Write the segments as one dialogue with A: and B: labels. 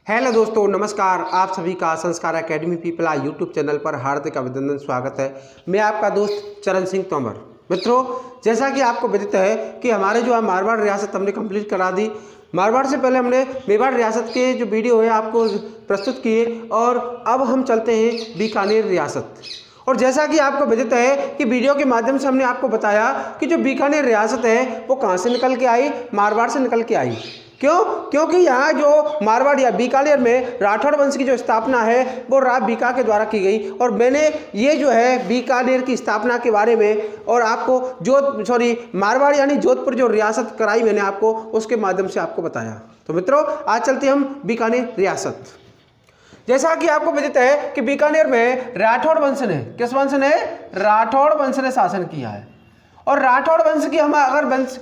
A: Hello दोस्तों, नमस्कार। आप सभी का संस्कार एकेडमी पीपला यूट्यूब चैनल पर हार्दिक अभिनंदन, स्वागत है। मैं आपका दोस्त चरण सिंह तोमर। मित्रों, जैसा कि आपको विदित है कि हमारे जो है मारवाड़ रियासत हमने कंप्लीट करा दी। मारवाड़ से पहले हमने मेवाड़ रियासत के जो वीडियो है आपको प्रस्तुत किए और अब हम चलते हैं बीकानेर रियासत। और जैसा कि आपको विदित है कि वीडियो के माध्यम से हमने आपको बताया कि जो बीकानेर रियासत है वो कहाँ से निकल के आई, मारवाड़ से निकल के आई। क्यों? क्योंकि यहाँ जो मारवाड़ या बीकानेर में राठौड़ वंश की जो स्थापना है वो राव बीका के द्वारा की गई। और मैंने ये जो है बीकानेर की स्थापना के बारे में और आपको मारवाड़ यानी जोधपुर जो रियासत कराई मैंने आपको, उसके माध्यम से आपको बताया। तो मित्रों, आज चलते हम बीकानेर रियासत। जैसा कि आपको विदित है कि बीकानेर में राठौड़ वंश ने, किस वंश ने? राठौड़ वंश ने शासन किया है। और राठौड़ वंश की हम अगर वंश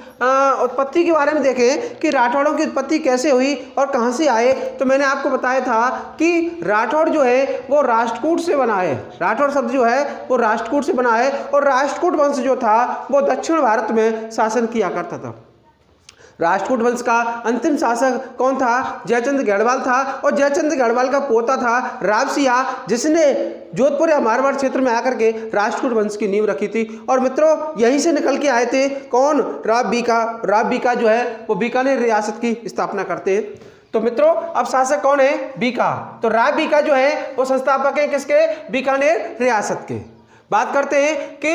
A: उत्पत्ति के बारे में देखें कि राठौड़ों की उत्पत्ति कैसे हुई और कहाँ से आए, तो मैंने आपको बताया था कि राठौड़ जो है वो राष्ट्रकूट से बना है। राठौड़ शब्द जो है वो राष्ट्रकूट से बना है। और राष्ट्रकूट वंश जो था वो दक्षिण भारत में शासन किया करता था। राष्ट्रकूट वंश का अंतिम शासक कौन था? जयचंद गढ़वाल था। और जयचंद गढ़वाल का पोता था रावसिया, जिसने जोधपुर या मारवाड़ क्षेत्र में आकर के राष्ट्रकूट वंश की नींव रखी थी। और मित्रों, यहीं से निकल के आए थे कौन? राव बीका। राव बीका जो है वो बीकानेर रियासत की स्थापना करते हैं। तो मित्रों, अब शासक कौन है? बीका। तो राव बीका जो है वो संस्थापक है किसके? बीकानेर रियासत के। बात करते हैं कि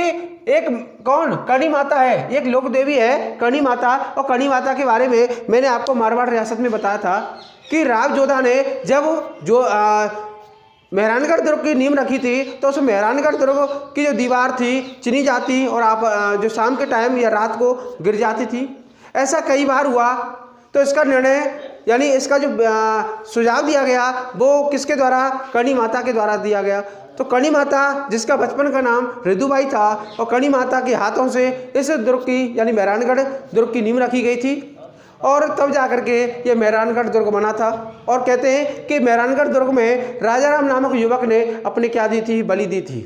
A: एक कौन? कणी माता है, एक लोक देवी है कणी माता। और कणी माता के बारे में मैंने आपको मारवाड़ रियासत में बताया था कि राव जोधा ने जब जो मेहरानगढ़ दुर्ग की नींव रखी थी, तो उस मेहरानगढ़ दुर्ग की जो दीवार थी चिनी जाती और आप जो शाम के टाइम या रात को गिर जाती थी। ऐसा कई बार हुआ। तो इसका निर्णय यानी इसका जो सुझाव दिया गया वो किसके द्वारा? कणी माता के द्वारा दिया गया। तो कणी माता, जिसका बचपन का नाम रिदुबाई था, और कणी माता के हाथों से इस दुर्ग की यानी मेहरानगढ़ दुर्ग की नींव रखी गई थी। और तब जाकर के ये मेहरानगढ़ दुर्ग बना था। और कहते हैं कि मेहरानगढ़ दुर्ग में राजा राम नामक युवक ने अपनी क्या दी थी? बलि दी थी।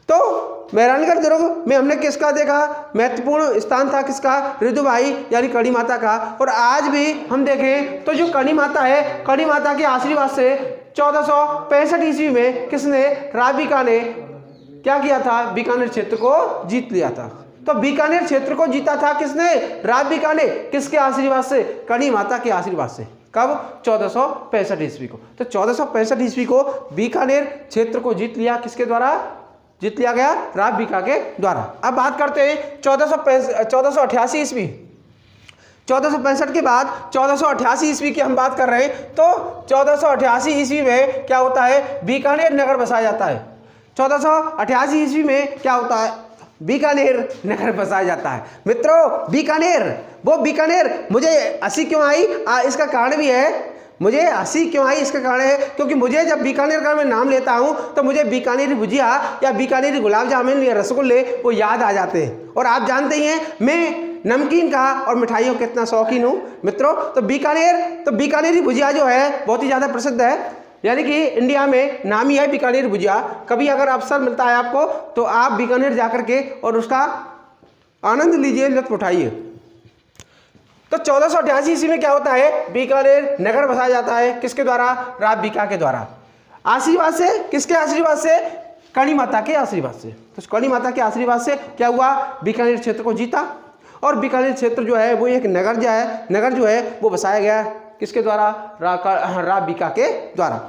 A: तो मेहरानगढ़ दुर्ग में हमने किसका देखा? महत्वपूर्ण स्थान था किसका? रिदुबाई यानी कणी माता का। और आज भी हम देखें तो जो कणी माता है, कणी माता के आशीर्वाद से 1465 ईस्वी में किसने? राव बीका ने क्या किया था? बीकानेर क्षेत्र को जीत लिया था। तो बीकानेर क्षेत्र को जीता था किसने? राव बीका ने। किसके आशीर्वाद से? कणी माता के आशीर्वाद से। कब? 1465 ईस्वी को। तो 1465 ईस्वी को बीकानेर क्षेत्र को जीत लिया। किसके द्वारा जीत लिया गया? राव बीका के द्वारा। अब बात करते हैं 1488 ईस्वी। 1465 के बाद 1488 ईस्वी की हम बात कर रहे हैं। तो 1488 ईस्वी में क्या होता है? बीकानेर नगर बसाया जाता है। 1488 ईस्वी में क्या होता है? बीकानेर नगर बसाया जाता है। मित्रों, बीकानेर, वो बीकानेर मुझे हंसी क्यों आई? इसका कारण भी है। मुझे हंसी क्यों आई इसका कारण है क्योंकि मुझे जब बीकानेर का मैं नाम लेता हूं तो मुझे बीकानेरी भुजिया या बीकानेरी गुलाब जामुन या रसगुल्ले वो याद आ जाते हैं। और आप जानते ही हैं मैं नमकीन का और मिठाइयों का कितना शौकीन हूं। मित्रों, तो बीकानेरी भुजिया जो है बहुत ही ज़्यादा प्रसिद्ध है। यानी कि इंडिया में नामी है बीकानेरी भुजिया। कभी अगर अवसर मिलता है आपको तो आप बीकानेर जाकर के और उसका आनंद लीजिए, लुत्फ उठाइए। तो 1488 ईस्वी में क्या होता है? बीकानेर नगर बसाया जाता है। किसके द्वारा? राव बीका के द्वारा। आशीर्वाद से, किसके आशीर्वाद से? कणी माता के आशीर्वाद से। तो कणी माता के आशीर्वाद से क्या हुआ? बीकानेर क्षेत्र को जीता। और बीकानेर क्षेत्र जो है वो एक नगर जो है वो बसाया गया। किसके द्वारा? राव बीका के द्वारा।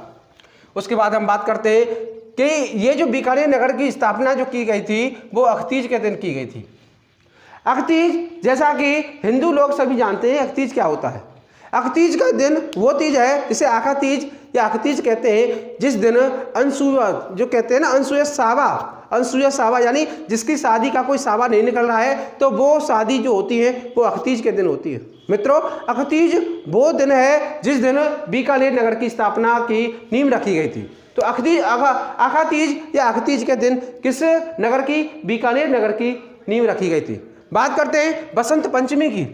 A: उसके बाद हम बात करते हैं कि ये जो बीकानेर नगर की स्थापना जो की गई थी वो अख्तीज के दिन की गई थी। अख्तीज, जैसा कि हिंदू लोग सभी जानते हैं अख्तीज क्या होता है। अख्तीज का दिन वो तीज है जिसे आखा तीज या अख्तीज कहते हैं, जिस दिन अनसूया जो कहते हैं ना, अनसूया सावा यानी जिसकी शादी का कोई सावा नहीं निकल रहा है, तो वो शादी जो होती है वो अख्तीज के दिन होती है। मित्रों, अख्तीज वो दिन है जिस दिन बीकानेर नगर की स्थापना की नींव रखी गई थी। तो आखा तीज या अख्तीज के दिन किस नगर की? बीकानेर नगर की नींव रखी गई थी। बात करते हैं बसंत पंचमी की।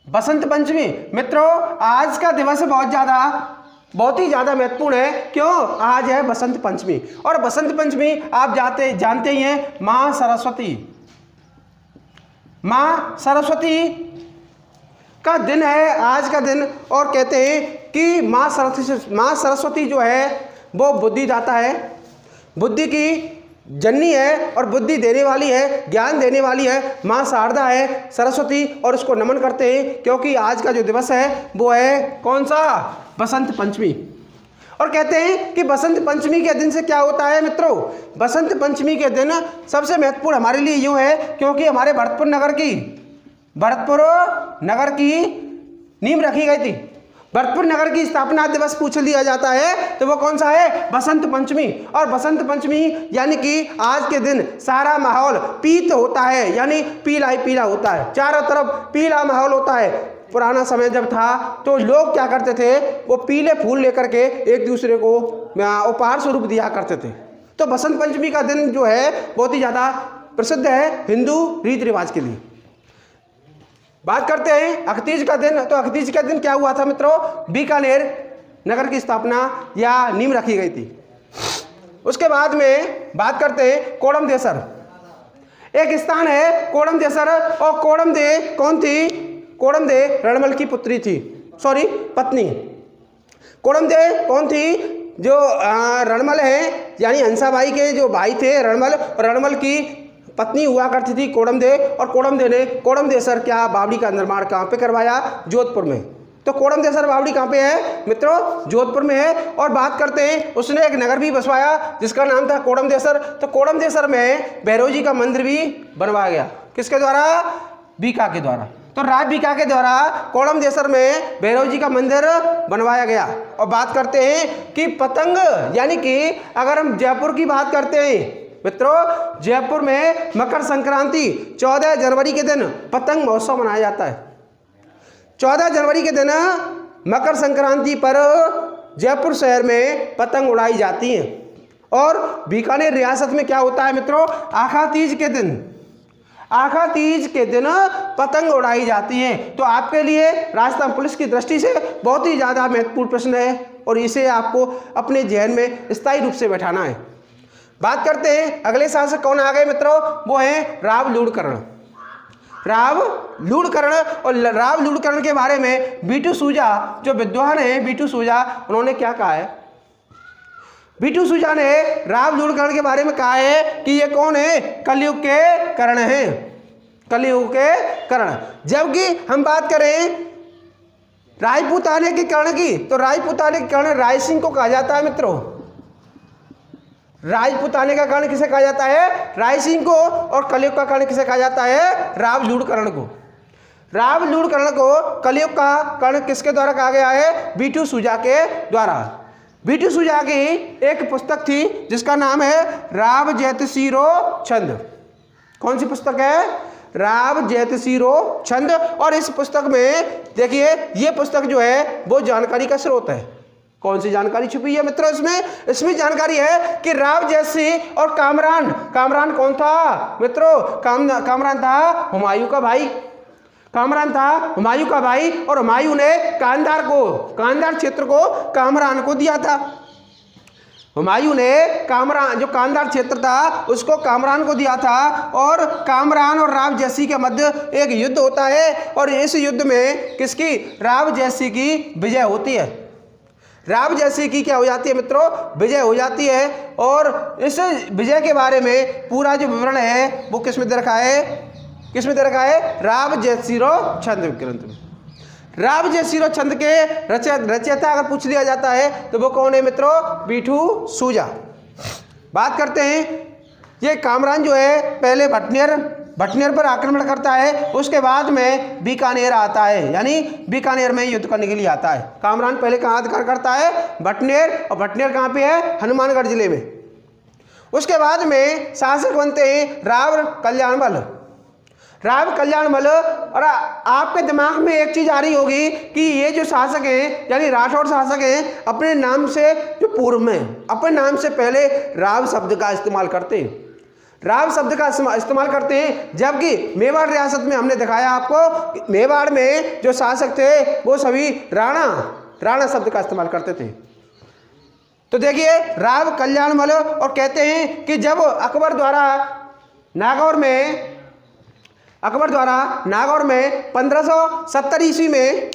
A: बसंत पंचमी, मित्रों, आज का दिवस बहुत ही ज्यादा महत्वपूर्ण है। क्यों? आज है बसंत पंचमी। और बसंत पंचमी आप जानते ही हैं, मां सरस्वती का दिन है आज का दिन, और कहते हैं कि माँ सरस्वती जो है वो बुद्धिदाता है, बुद्धि की जननी है और बुद्धि देने वाली है, ज्ञान देने वाली है, माँ शारदा है सरस्वती, और उसको नमन करते हैं क्योंकि आज का जो दिवस है वो है कौन सा, बसंत पंचमी। और कहते हैं कि बसंत पंचमी के दिन से क्या होता है मित्रों, बसंत पंचमी के दिन सबसे महत्वपूर्ण हमारे लिए यूँ है क्योंकि हमारे भरतपुर नगर की नींव रखी गई थी। भरतपुर नगर की स्थापना दिवस पूछ लिया जाता है तो वो कौन सा है, बसंत पंचमी। और बसंत पंचमी यानी कि आज के दिन सारा माहौल पीत होता है, यानी पीला ही पीला होता है, चारों तरफ पीला माहौल होता है। पुराना समय जब था तो लोग क्या करते थे, वो पीले फूल लेकर के एक दूसरे को उपहार स्वरूप दिया करते थे। तो बसंत पंचमी का दिन जो है बहुत ही ज़्यादा प्रसिद्ध है हिंदू रीति रिवाज के लिए। बात करते हैं अखतीज का दिन। तो अखतीज का दिन क्या हुआ था मित्रों, बीकानेर नगर की स्थापना या नींव रखी गई थी। उसके बाद में बात करते हैं कोड़म देसर, एक स्थान है कोड़म देसर, और कोड़म दे कौन थी, कोड़म दे रणमल की पुत्री थी, सॉरी पत्नी। कोड़म दे कौन थी, जो रणमल है यानी हंसाबाई के जो भाई थे रणमल, रणमल की पत्नी हुआ करती थी कोड़म दे। और कोड़म दे ने कोड़म देसर क्या बावड़ी का निर्माण कहाँ पे करवाया, जोधपुर में। तो कोड़म देसर बावड़ी कहाँ पे है मित्रों, जोधपुर में है। और बात करते हैं उसने एक नगर भी बसवाया जिसका नाम था कोड़म देसर। तो कोड़म देसर में भैरव जी का मंदिर भी बनवाया गया, किसके द्वारा, बीका के द्वारा। तो राज बीका के द्वारा कोड़म देसर में भैरव जी का मंदिर बनवाया गया। और बात करते हैं कि पतंग, यानी कि अगर हम जयपुर की बात करते हैं मित्रों, जयपुर में मकर संक्रांति 14 जनवरी के दिन पतंग महोत्सव मनाया जाता है। 14 जनवरी के दिन मकर संक्रांति पर जयपुर शहर में पतंग उड़ाई जाती हैं। और बीकानेर रियासत में क्या होता है मित्रों, आखा तीज के दिन पतंग उड़ाई जाती है। तो आपके लिए राजस्थान पुलिस की दृष्टि से बहुत ही ज़्यादा महत्वपूर्ण प्रश्न है और इसे आपको अपने जहन में स्थायी रूप से बैठाना है। बात करते हैं अगले शासक कौन आ गए मित्रों, वो है राव लूणकर्ण। और राव लूणकर्ण के बारे में बीटू सूजा जो विद्वान है, बीटू सूजा, उन्होंने क्या कहा है, बीटू सूजा ने राव लूणकर्ण के बारे में कहा है कि ये कौन है, कलयुग के कर्ण हैं, कलयुग के कर्ण। जबकि हम बात करें राजपूताने के कर्ण की, तो राजपूताने के कर्ण राय सिंह को कहा जाता है मित्रों। राजपूताने का कर्ण किसे कहा जाता है, राय सिंह को। और कलयुग का कर्ण किसे कहा जाता है, राव लूणकर्ण को। राव लूणकर्ण को कलयुग का कर्ण किसके द्वारा कहा गया है, बीटू सूजा के द्वारा। बीटू सूजा की एक पुस्तक थी जिसका नाम है राव जैतसीरो छंद। कौन सी पुस्तक है, राव जैतसीरो छंद। और इस पुस्तक में देखिए, ये पुस्तक जो है वो जानकारी का स्रोत है। कौन सी जानकारी छुपी है मित्रों इसमें जानकारी है कि राव जैसी और कामरान कौन था मित्रों, कामरान था हुमायूं का भाई, और हुमायूं ने कांधार क्षेत्र को कामरान को दिया था। हुमायूं ने जो कांधार क्षेत्र था उसको कामरान को दिया था। और कामरान और राव जैसी के मध्य एक युद्ध होता है और इस युद्ध में किसकी, राव जैसी की विजय होती है। राव जैसी की क्या हो जाती है मित्रों, विजय हो जाती है। और इस विजय के बारे में पूरा जो विवरण है वो किसमें दे रखा है, राव जैतसीरो छंद ग्रंथ में। राव जैतसीरो छंद के रचयिता अगर पूछ लिया जाता है तो वो कौन है मित्रों, बीटू सूजा। बात करते हैं, ये कामरान जो है पहले भटनेर पर आक्रमण करता है, उसके बाद में बीकानेर आता है, यानी बीकानेर में युद्ध करने के लिए आता है। कामरान पहले कहाँ अधिकार करता है, भटनेर। और भटनेर कहाँ पे है, हनुमानगढ़ जिले में। उसके बाद में शासक बनते हैं राव कल्याणमल। और आपके दिमाग में एक चीज आ रही होगी कि ये जो शासक हैं यानी राठौड़ शासक हैं, अपने नाम से जो पूर्व में अपने नाम से पहले राव शब्द का इस्तेमाल करते हैं, जबकि मेवाड़ रियासत में हमने दिखाया आपको, मेवाड़ में जो शासक थे वो सभी राणा शब्द का इस्तेमाल करते थे। तो देखिए राव कल्याणमल, और कहते हैं कि जब अकबर द्वारा नागौर में अकबर द्वारा नागौर में 1570 ईस्वी में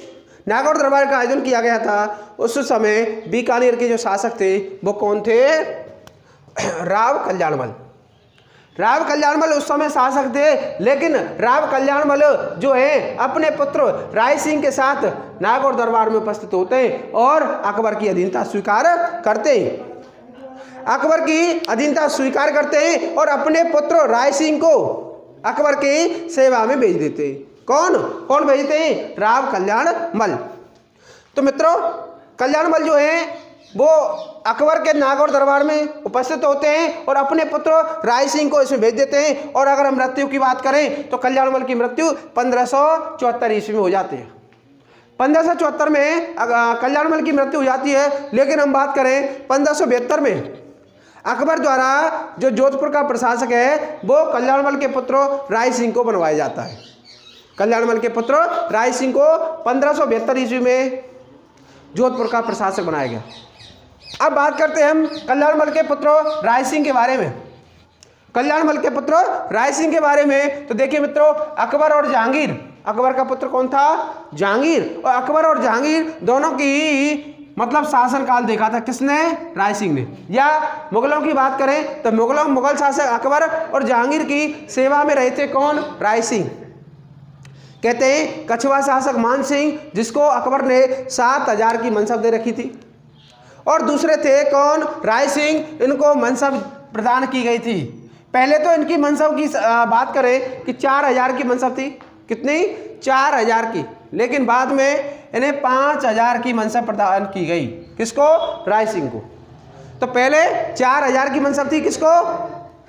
A: नागौर दरबार का आयोजन किया गया था। उस समय बीकानेर के जो शासक थे वो कौन थे? राव कल्याणमल। राव कल्याणमल उस समय शासक थे, लेकिन राव कल्याणमल जो है अपने पुत्र राय सिंह के साथ नागौर दरबार में उपस्थित होते हैं और अकबर की अधीनता स्वीकार करते हैं। अकबर की अधीनता स्वीकार करते हैं और अपने पुत्र राय सिंह को अकबर की सेवा में भेज देते हैं। कौन भेजते हैं? राव कल्याणमल। तो मित्रों, कल्याणमल जो है वो अकबर के नागौर दरबार में उपस्थित होते हैं और अपने पुत्र राय सिंह को इसमें भेज देते हैं। और अगर हम मृत्यु की बात करें तो कल्याणमल की मृत्यु 1574 ईस्वी में हो जाती है। 1574 में कल्याणमल की मृत्यु हो जाती है। लेकिन हम बात करें 1572 में अकबर द्वारा जो जोधपुर का प्रशासक है वो कल्याणमल के पुत्र राय सिंह को बनवाया जाता है। कल्याणमल के पुत्र राय सिंह को 1572 ईस्वी में जोधपुर का प्रशासक बनाया गया। अब बात करते हैं हम कल्याणमल के पुत्र राय सिंह के बारे में। कल्याणमल के पुत्र राय सिंह के बारे में तो देखिए मित्रों, अकबर और जहांगीर, अकबर का पुत्र कौन था? जहांगीर। और अकबर और जहांगीर दोनों की मतलब शासनकाल देखा था किसने? राय सिंह ने। या मुगलों की बात करें तो मुगल शासक अकबर और जहांगीर की सेवा में रहे थे कौन? राय सिंह। कहते हैं कछुआ शासक मान सिंह, जिसको अकबर ने 7000 की मनसब दे रखी थी, और दूसरे थे कौन? राय सिंह। इनको मनसब प्रदान की गई थी। पहले तो इनकी मनसब की बात करें कि 4000 की मनसब थी। कितनी? 4000 की। लेकिन बाद में इन्हें 5000 की मनसब प्रदान की गई। किसको? राय सिंह को। तो पहले 4000 की मनसब थी किसको?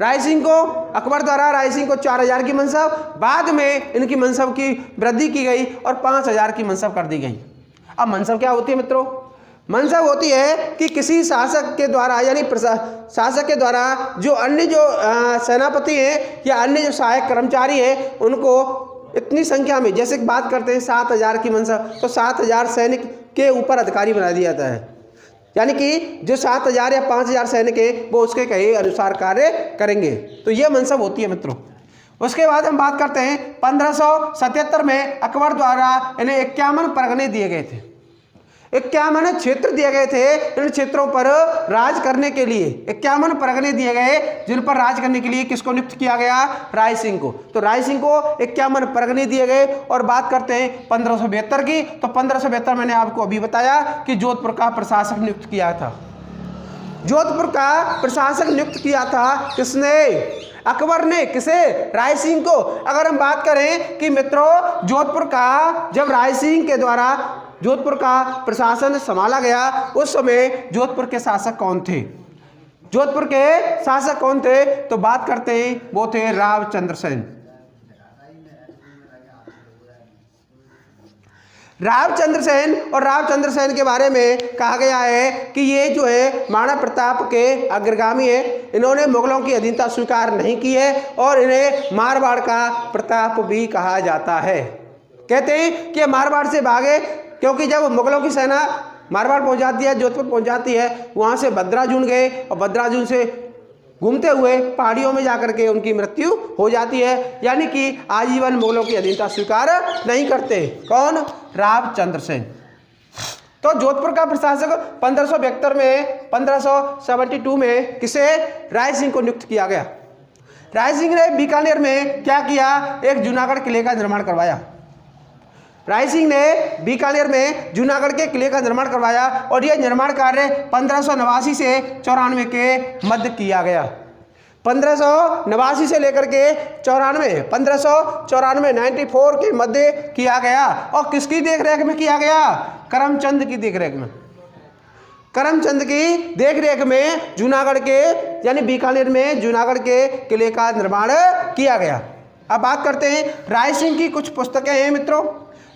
A: राय सिंह को। अकबर द्वारा राय सिंह को 4000 की मनसब, बाद में इनकी मनसब की वृद्धि की गई और 5000 की मनसब कर दी गई। अब मनसब क्या होती है मित्रों? मनसब होती है कि किसी शासक के द्वारा, यानी शासक के द्वारा जो अन्य जो सेनापति हैं या अन्य जो सहायक कर्मचारी हैं उनको इतनी संख्या में, जैसे बात करते हैं 7000 की मनसब, तो 7000 सैनिक के ऊपर अधिकारी बना दिया जाता है। यानी कि जो 7000 या 5000 सैनिक हैं वो उसके कहे अनुसार कार्य करेंगे। तो ये मनसब होती है मित्रों। उसके बाद हम बात करते हैं 1577 में अकबर द्वारा इन्हें 51 परगने दिए गए थे। 51 क्षेत्र दिए गए थे। इन क्षेत्रों पर राज करने के लिए 51 परगने दिए गए, जिन पर राज करने के लिए किसको नियुक्त किया गया? राय सिंह को। तो राय सिंह को 51 परगने दिए गए। और बात करते हैं 1572 की, तो 1572 मैंने आपको अभी बताया कि जोधपुर का प्रशासक नियुक्त किया था। जोधपुर का प्रशासक नियुक्त किया था किसने? अकबर ने। किसे? राय सिंह को। अगर हम बात करें कि मित्रों जोधपुर का जब राय सिंह के द्वारा जोधपुर का प्रशासन संभाला गया, उस समय जोधपुर के शासक कौन थे? जोधपुर के शासक कौन थे? तो बात करते हैं वो थे रावचंद्र सेन। रावचंद्र सेन, और रावचंद्र सेन के बारे में कहा गया है कि ये जो है महाराणा प्रताप के अग्रगामी है। इन्होंने मुगलों की अधीनता स्वीकार नहीं की है और इन्हें मारवाड़ का प्रताप भी कहा जाता है। कहते हैं कि मारवाड़ से भागे, क्योंकि जब मुगलों की सेना मारवाड़ पहुंच जाती है, जोधपुर पहुंच जाती है, वहां से बद्राजून गए और बद्राजून से घूमते हुए पहाड़ियों में जाकर के उनकी मृत्यु हो जाती है। यानी कि आजीवन मुगलों की अधीनता स्वीकार नहीं करते। कौन? रावचंद्र सेन। तो जोधपुर का प्रशासक 1572 में 1572 में किसे? राय सिंह को नियुक्त किया गया। राय सिंह ने बीकानेर में क्या किया? एक जूनागढ़ किले का निर्माण करवाया। राय सिंह ने बीकानेर में जूनागढ़ के किले का निर्माण करवाया और यह निर्माण कार्य 1589 से 94 के मध्य किया गया। 1589 से लेकर के 1594 के मध्य किया गया। और किसकी देखरेख में किया गया? करमचंद की देखरेख में। करमचंद की देखरेख में जूनागढ़ के, यानी बीकानेर में जूनागढ़ के किले का निर्माण किया गया। अब बात करते हैं राय सिंह की कुछ पुस्तकें हैं मित्रों।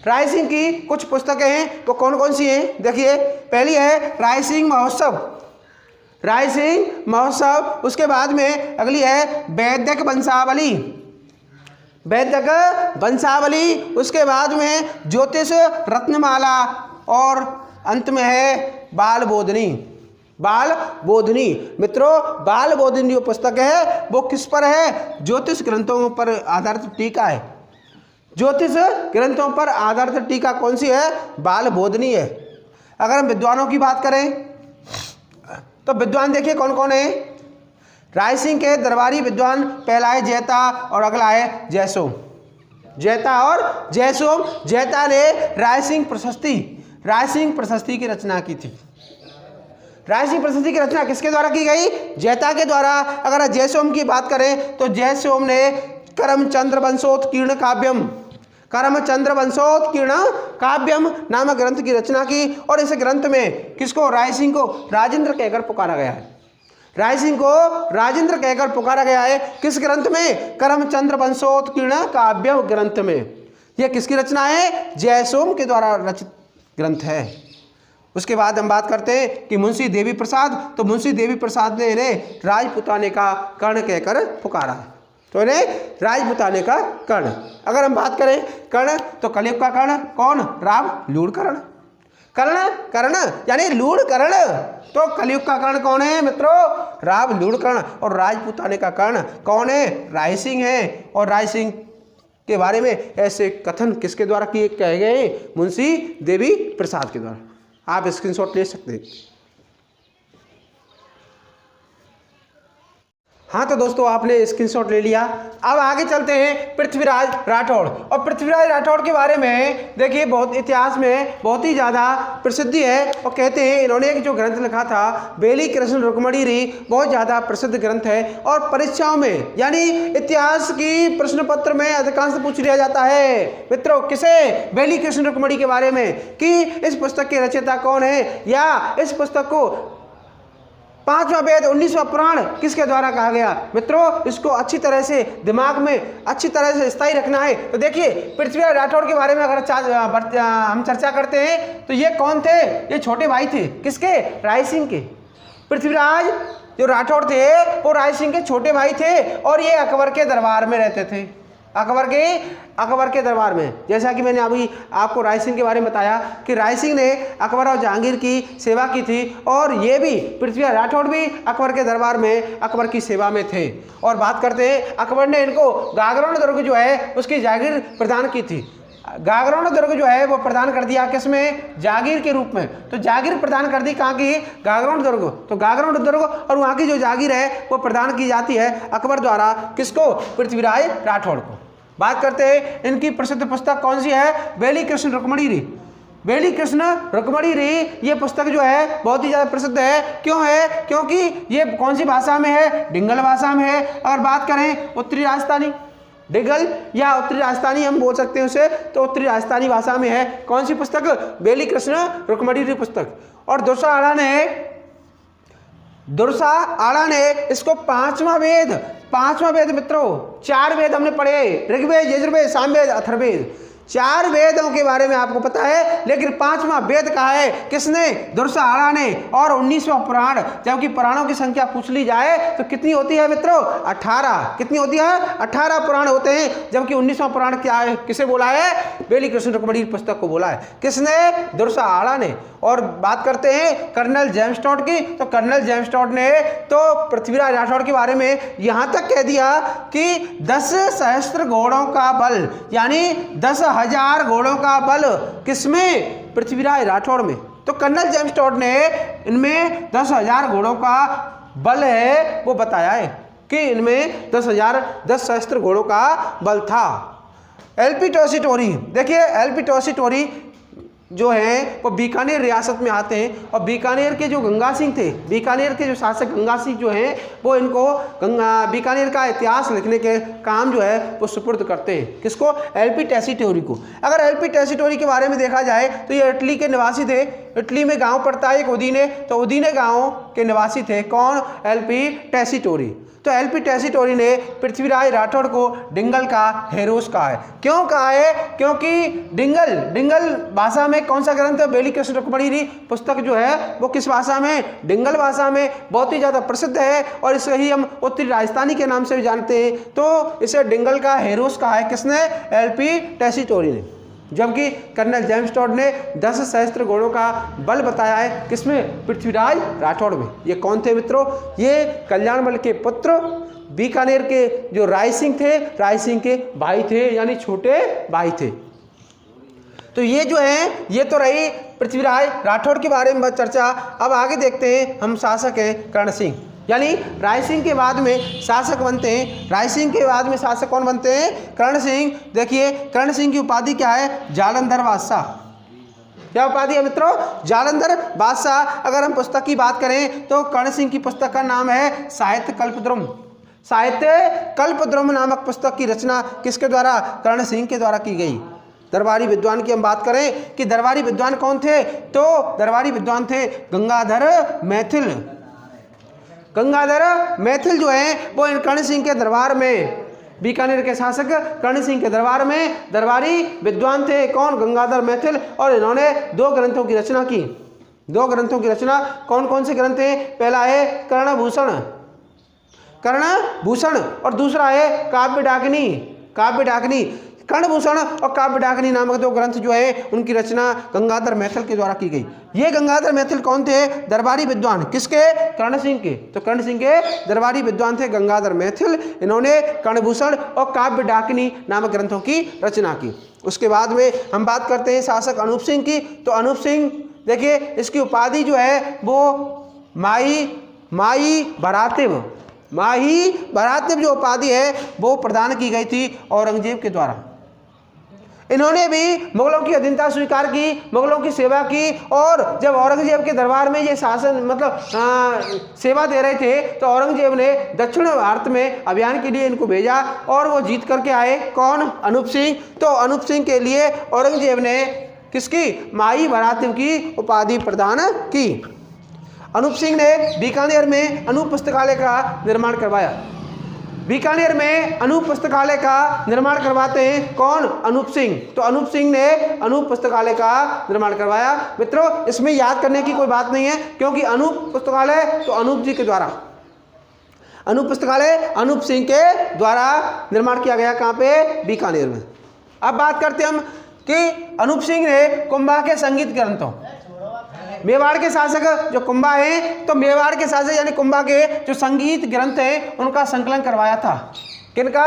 A: राय सिंह की कुछ पुस्तकें हैं, वो कौन कौन सी हैं? देखिए, पहली है राय सिंह महोत्सव। राय सिंह महोत्सव। उसके बाद में अगली है वैदिक वंशावली। वैदिक वंशावली। उसके बाद में ज्योतिष रत्नमाला और अंत में है बाल बोधनी। बाल बोधनी। मित्रों, बाल बोधनी जो पुस्तक है वो किस पर है? ज्योतिष ग्रंथों पर आधारित टीका है। ज्योतिष ग्रंथों पर आधारित टीका कौन सी है? बाल बोधनी है। अगर हम विद्वानों की बात करें तो विद्वान देखिए कौन कौन है। राय सिंह के दरबारी विद्वान पहला है जैता और अगला है जयसोम। जैता और जयसोम। जैता ने राय सिंह प्रशस्ति की रचना की थी। राय सिंह प्रशस्ति की रचना किसके द्वारा की गई? जैता के द्वारा। अगर जयसोम की बात करें तो जयसोम ने करमचंद्र वंशोत्कीर्ण काव्यम नामक ग्रंथ की रचना की। और इस ग्रंथ में किसको? राय सिंह को राजेंद्र कहकर पुकारा गया है। राय सिंह को राजेंद्र कहकर पुकारा गया है। किस ग्रंथ में? करमचंद्र वंशोत्कीर्ण काव्य ग्रंथ में। यह किसकी रचना है? जयसोम के द्वारा रचित ग्रंथ है। उसके बाद हम बात करते हैं कि मुंशी देवी प्रसाद। तो मुंशी देवी प्रसाद ने इन्हें राजपुताने का कर्ण कहकर पुकारा है। तो इन्हें राजपुताने का कर्ण। अगर हम बात करें कर्ण तो कलयुग का कर्ण कौन? राव लूणकर्ण। कर्ण यानी लूणकर्ण। तो कलयुग का कर्ण कौन है मित्रों? राव लूणकर्ण। और राजपुताने का कर्ण कौन है? राय सिंह है। और राय सिंह के बारे में ऐसे कथन किसके द्वारा किए कहे गए? मुंशी देवी प्रसाद के द्वारा। आप स्क्रीनशॉट ले सकते हैं। हाँ तो दोस्तों आपने स्क्रीनशॉट ले लिया। अब आगे चलते हैं पृथ्वीराज राठौड़। और पृथ्वीराज राठौड़ के बारे में देखिए बहुत इतिहास में बहुत ही ज़्यादा प्रसिद्धि है। और कहते हैं इन्होंने एक जो ग्रंथ लिखा था बेली कृष्ण रुक्मणी री, बहुत ज़्यादा प्रसिद्ध ग्रंथ है। और परीक्षाओं में यानी इतिहास की प्रश्न पत्र में अधिकांश पूछ लिया जाता है मित्रों किसे? बेली कृष्ण रुक्मणी के बारे में कि इस पुस्तक के रचयिता कौन है, या इस पुस्तक को 5वां वेद 19वां पुराण किसके द्वारा कहा गया। मित्रों इसको अच्छी तरह से दिमाग में अच्छी तरह से स्थायी रखना है। तो देखिए पृथ्वीराज राठौड़ के बारे में अगर हम चर्चा करते हैं तो ये कौन थे? ये छोटे भाई थे किसके? राय सिंह के। पृथ्वीराज जो राठौड़ थे वो राय सिंह के छोटे भाई थे। और ये अकबर के दरबार में रहते थे। अकबर के दरबार में। जैसा कि मैंने अभी आपको राय सिंह के बारे में बताया कि राय सिंह ने अकबर और जहांगीर की सेवा की थी। और ये भी पृथ्वीराज राठौड़ भी अकबर के दरबार में अकबर की सेवा में थे। और बात करते हैं अकबर ने इनको गागरोन दुर्ग जो है उसकी जागीर प्रदान की थी। गागरोन दुर्ग जो है वो प्रदान कर दिया किसमें? जागीर के रूप में। तो जागीर प्रदान कर दी कहाँ की? गागरोन दुर्ग। तो गागरोन दुर्ग और वहाँ की जो जागीर है वो प्रदान की जाती है अकबर द्वारा। किसको? पृथ्वीराज राठौड़ को। बात करते हैं इनकी प्रसिद्ध पुस्तक कौन सी है? बेली कृष्ण रुक्मणी री। बेली कृष्ण रुक्मणी री ये पुस्तक जो है बहुत ही ज़्यादा प्रसिद्ध है। क्यों है? क्योंकि ये कौन सी भाषा में है? डिंगल भाषा में है। अगर बात करें उत्तरी राजस्थानी डिंगल या उत्तरी राजस्थानी हम बोल सकते हैं उसे, तो उत्तरी राजस्थानी भाषा में है। कौन सी पुस्तक? बेली कृष्ण रुक्मणी री पुस्तक। और दुर्सा आड़ा ने इसको 5वां वेद मित्रों, 4 वेद हमने पढ़े, ऋग्वेद यजुर्वेद सामवेद अथर्ववेद, 4 वेदों के बारे में आपको पता है। लेकिन 5वां वेद कहा है किसने? दुर्सा आड़ा ने। और 19वां पुराण, जबकि पुराणों की संख्या पूछ ली जाए तो कितनी होती है मित्रों? 18। कितनी होती है? 18 पुराण होते हैं। जबकि 19वां पुराण क्या है? किसे बोला है? बेली कृष्ण रुक्मणी पुस्तक को बोला है। किसने? दुर्सा आड़ा ने। और बात करते हैं कर्नल जेम्स टॉड की। तो कर्नल जेम्स टॉड ने तो पृथ्वीराज राठौड़ के बारे में यहाँ तक कह दिया कि 10 सहस्त्र घोड़ों का बल, यानी 10,000 घोड़ों का बल किसमें? पृथ्वीराज राठौड़ में। तो कर्नल जेम्स टॉड ने इनमें 10,000 घोड़ों का बल है वो बताया है कि इनमें 10 सहस्त्र घोड़ों का बल था। एलपी टोसीटोरी, देखिए एलपी टोसीटोरी जो है वो बीकानेर रियासत में आते हैं। और बीकानेर के जो गंगा सिंह थे, बीकानेर के जो शासक गंगा सिंह जो हैं वो इनको बीकानेर का इतिहास लिखने के काम जो है वो सुपुर्द करते हैं। किसको? एलपी टोसीटोरी को। अगर एलपी टोसीटोरी के बारे में देखा जाए तो ये इटली के निवासी थे। इटली में गांव पड़ता है एक उदीने, तो उदीने गांव के निवासी थे। कौन? एलपी टोसीटोरी। तो एलपी टोसीटोरी ने पृथ्वीराज राठौड़ को डिंगल का हेरोस कहा है। क्यों कहा है? क्योंकि डिंगल भाषा में कौन सा ग्रंथ है? बेली कृष्ण रुक्मणी री पुस्तक जो है वो किस भाषा में? डिंगल भाषा में बहुत ही ज़्यादा प्रसिद्ध है। और इसे ही हम उत्तरी राजस्थानी के नाम से भी जानते हैं। तो इसे डिंगल का हेरोस कहा है किसने? एलपी टोसीटोरी ने। जबकि कर्नल जेम्स टॉड ने 10 सहस्त्र घोड़ों का बल बताया है किसमें? पृथ्वीराज राठौड़ में। ये कौन थे मित्रों? ये कल्याणमल के पुत्र बीकानेर के जो राय सिंह थे, राय सिंह के भाई थे, यानी छोटे भाई थे। तो ये जो है ये तो रही पृथ्वीराज राठौड़ के बारे में चर्चा। अब आगे देखते हैं हम शासक हैं कर्ण सिंह, यानी राय सिंह के बाद में शासक बनते हैं। राय सिंह के बाद में शासक कौन बनते हैं? कर्ण सिंह। देखिए कर्ण सिंह की उपाधि क्या है? जालंधर बादशाह। क्या उपाधि है मित्रों? जालंधर बादशाह। अगर हम पुस्तक की बात करें तो कर्ण सिंह की पुस्तक का नाम है साहित्य कल्पद्रुम। साहित्य कल्पद्रुम नामक पुस्तक की रचना किसके द्वारा? कर्ण सिंह के द्वारा की गई। दरबारी विद्वान की हम बात करें कि दरबारी विद्वान कौन थे, तो दरबारी विद्वान थे गंगाधर मैथिल। गंगाधर मैथिल जो है वो इन कर्ण सिंह के दरबार में, बीकानेर के शासक कर्ण सिंह के दरबार में दरबारी विद्वान थे। कौन? गंगाधर मैथिल। और इन्होंने 2 ग्रंथों की रचना की। 2 ग्रंथों की रचना कौन कौन से ग्रंथ हैं? पहला है कर्णभूषण, कर्णभूषण, और दूसरा है काव्यडाकिनी। काव्यडाकिनी, कर्णभूषण और काव्यडाकिनी नामक 2 ग्रंथ जो है उनकी रचना गंगाधर मैथिल के द्वारा की गई। ये गंगाधर मैथिल कौन थे? दरबारी विद्वान। किसके? कर्ण सिंह के। तो कर्ण सिंह के दरबारी विद्वान थे गंगाधर मैथिल। इन्होंने कर्णभूषण और काव्यडाकिनी नामक ग्रंथों की रचना की। उसके बाद में हम बात करते हैं शासक अनूप सिंह की। तो अनूप सिंह देखिए इसकी उपाधि जो है वो माई भरातिब, माही भरातिब जो उपाधि है वो प्रदान की गई थी औरंगजेब के द्वारा। इन्होंने भी मुगलों की अधीनता स्वीकार की, मुगलों की सेवा की, और जब औरंगजेब के दरबार में ये शासन मतलब सेवा दे रहे थे तो औरंगजेब ने दक्षिण भारत में अभियान के लिए इनको भेजा और वो जीत करके आए। कौन? अनूप सिंह। तो अनूप सिंह के लिए औरंगजेब ने किसकी? माई भरातिब की उपाधि प्रदान की। अनूप सिंह ने बीकानेर में अनूप पुस्तकालय का निर्माण करवाया। बीकानेर में अनूप पुस्तकालय का निर्माण करवाते हैं कौन? अनूप सिंह। तो अनूप सिंह ने अनूप पुस्तकालय का निर्माण करवाया। मित्रों इसमें याद करने की कोई बात नहीं है, क्योंकि अनूप पुस्तकालय तो अनूप जी के द्वारा, अनूप पुस्तकालय अनूप सिंह के द्वारा निर्माण किया गया। कहाँ पे? बीकानेर में। अब बात करते हम कि अनूप सिंह ने कुंभा के संगीत ग्रंथों, मेवाड़ के शासक जो कुंभा हैं, तो मेवाड़ के शासक यानी कुंभा के जो संगीत ग्रंथ हैं उनका संकलन करवाया था। किनका?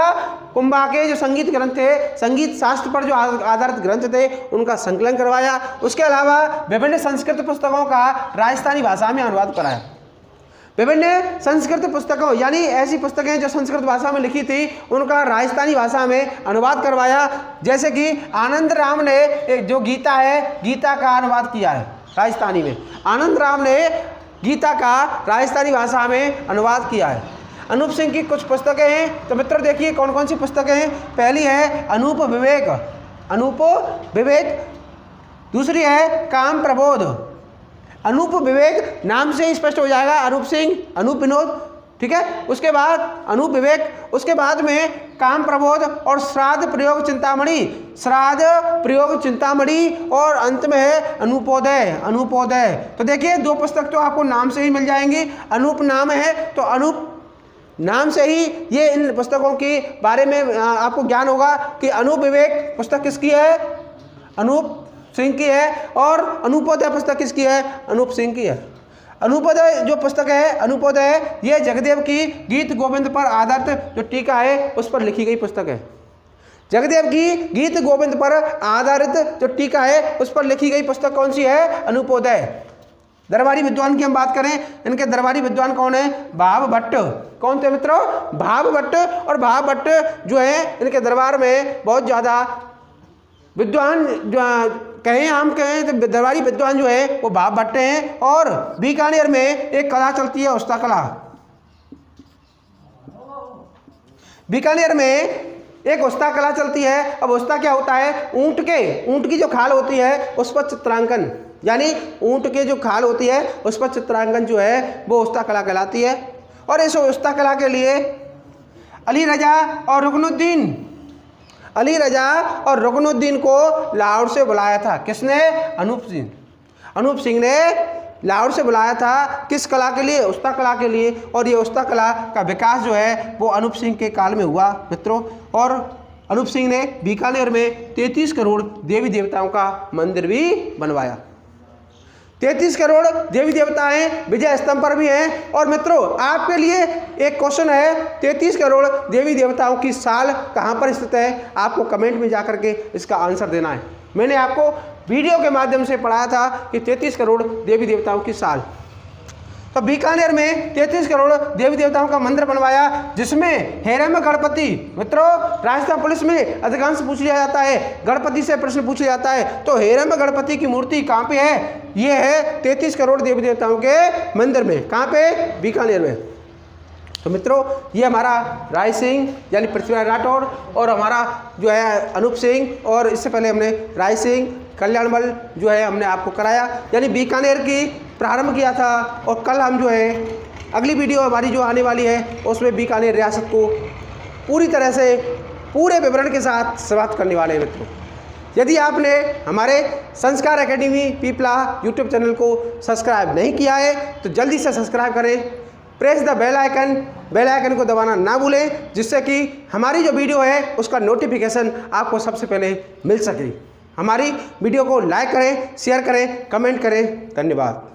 A: कुंभा के जो संगीत ग्रंथ थे, संगीत शास्त्र पर जो आधारित ग्रंथ थे उनका संकलन करवाया। उसके अलावा विभिन्न संस्कृत पुस्तकों का राजस्थानी भाषा में अनुवाद कराया। विभिन्न संस्कृत पुस्तकों यानी ऐसी पुस्तकें जो संस्कृत भाषा में लिखी थी उनका राजस्थानी भाषा में अनुवाद करवाया। जैसे कि आनंद राम ने जो गीता है, गीता का अनुवाद किया है राजस्थानी में। आनंद राम ने गीता का राजस्थानी भाषा में अनुवाद किया है। अनूप सिंह की कुछ पुस्तकें हैं, तो मित्र देखिए कौन कौन सी पुस्तकें हैं। पहली है अनूप विवेक, अनूप विवेक। दूसरी है काम प्रबोध। अनूप विवेक नाम से ही स्पष्ट हो जाएगा, अनूप सिंह, अनूप विनोद, ठीक है। उसके बाद अनूप विवेक, उसके बाद में काम प्रबोध और श्राद्ध प्रयोग चिंतामणि, श्राद्ध प्रयोग चिंतामणि, और अंत में है अनूपोदय, अनूपोदय। तो देखिए 2 पुस्तक तो आपको नाम से ही मिल जाएंगी। अनूप नाम है तो अनूप नाम से ही ये इन पुस्तकों के बारे में आपको ज्ञान होगा कि अनूप विवेक पुस्तक किसकी है? अनूप सिंह की है। और अनूपोदय पुस्तक किसकी है? अनूप सिंह की है। अनूपोदय जो पुस्तक है, अनूपोदय, ये जगदेव की गीत गोविंद पर आधारित जो टीका है उस पर लिखी गई पुस्तक है। जगदेव की गीत गोविंद पर आधारित जो टीका है उस पर लिखी गई पुस्तक कौन सी है? अनूपोदय। दरबारी विद्वान की हम बात करें, इनके दरबारी विद्वान कौन है? भाव भट्ट। कौन थे मित्रों? भाव भट्ट। और भाव भट्ट जो है इनके दरबार में बहुत ज़्यादा विद्वान जो कहें, हम कहें तो दरबारी विद्वान जो है वो भाव भट्ट हैं। और बीकानेर में एक कला चलती है उस्ता कला। बीकानेर में एक उस्ता कला चलती है। अब उस्ता क्या होता है? ऊंट की जो खाल होती है उस पर चित्रांकन, यानी ऊंट के जो खाल होती है उस पर चित्रांकन जो है वो उस्ता कला कहलाती है। और इस उस्ता कला के लिए अली रजा और रुकनुद्दीन को लाहौर से बुलाया था। किसने? अनूप सिंह। अनूप सिंह ने लाहौर से बुलाया था किस कला के लिए? उस्ता कला के लिए। और ये उस्ता कला का विकास जो है वो अनूप सिंह के काल में हुआ मित्रों। और अनूप सिंह ने बीकानेर में 33 करोड़ देवी देवताओं का मंदिर भी बनवाया। 33 करोड़ देवी देवता हैं, विजय स्तंभ पर भी हैं। और मित्रों आपके लिए एक क्वेश्चन है, 33 करोड़ देवी देवताओं की साल कहाँ पर स्थित है? आपको कमेंट में जाकर के इसका आंसर देना है। मैंने आपको वीडियो के माध्यम से पढ़ाया था कि 33 करोड़ देवी देवताओं की साल। तो बीकानेर में 33 करोड़ देवी देवताओं का मंदिर बनवाया, जिसमें हेरम गणपति। मित्रों राजस्थान पुलिस में अधिकांश पूछ लिया जाता है, गणपति से प्रश्न पूछ लिया जाता है, तो हेरम गणपति की मूर्ति कहाँ पे है? ये है 33 करोड़ देवी देवताओं के मंदिर में। कहाँ पे? बीकानेर में। तो मित्रों ये हमारा राय सिंह यानी पृथ्वीराज राठौड़ और हमारा जो है अनूप सिंह, और इससे पहले हमने राय सिंह कल्याणमल जो है हमने आपको कराया, यानी बीकानेर की प्रारंभ किया था। और कल हम जो है अगली वीडियो हमारी जो आने वाली है उसमें बीकानेर रियासत को पूरी तरह से पूरे विवरण के साथ समाप्त करने वाले हैं। मित्रों यदि आपने हमारे संस्कार एकेडमी पीपला यूट्यूब चैनल को सब्सक्राइब नहीं किया है तो जल्दी से सब्सक्राइब करें, प्रेस द बेल आइकन को दबाना ना भूलें, जिससे कि हमारी जो वीडियो है उसका नोटिफिकेशन आपको सबसे पहले मिल सके। हमारी वीडियो को लाइक करें, शेयर करें, कमेंट करें। धन्यवाद।